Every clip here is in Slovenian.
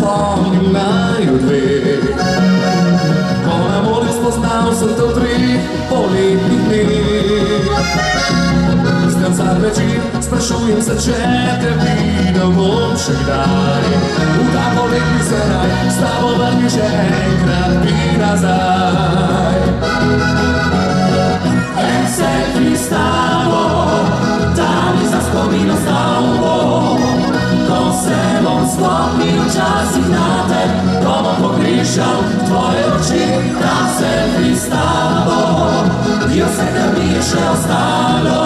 spomnim naju dve. Ko na morju spoznal sem te v 3 poletnih dneh. Zdaj vsak večer sprašujem se, če te videl bom še kdaj. V ta poletni se naj s tabo vrni še enkrat bi nazaj. En selfie s tabo, da mi za spomin ostal bom. Ko se bom spomnil včasih na te, ko bom pogrešal tvoje oči. Ta selfie s tabo je vse, kar mi je še ostalo.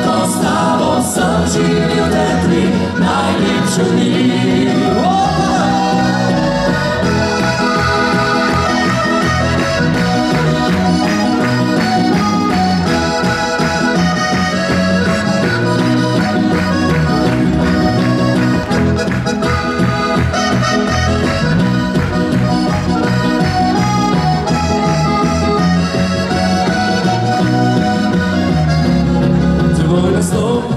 Ko s tabo sem živil te 3 najlepše dni.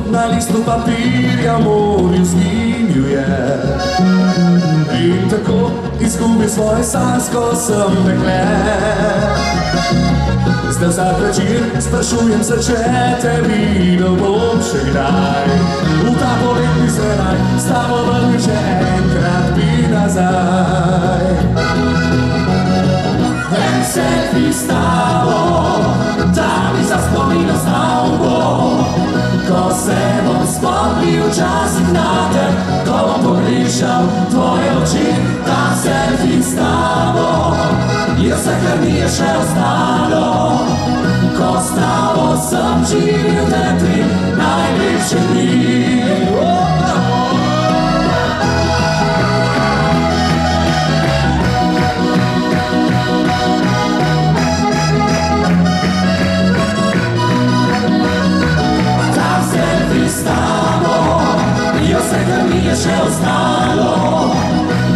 Na listu papirja morju zginil je in tako izgubil svoje sansko sem dekle. Zdaj vsak večer sprašujem se, če te videl bom še kdaj. V ta poletni se naj s tabo vrni še enkrat bi nazaj. En selfie s tabo, da mi za spomin ostal bom. Ko se bom spomnil včasih na te, ko bom pogrešal tvoje oči. Ta selfie s tabo je vse, kar mi je še ostalo. Ko s tabo sem živil te 3 najlepše dni. Vse, kar mi je še ostalo.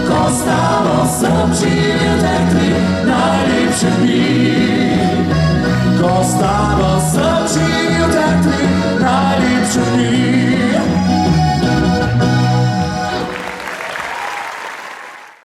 Ko s tabo sem živil te 3 najlepše dni.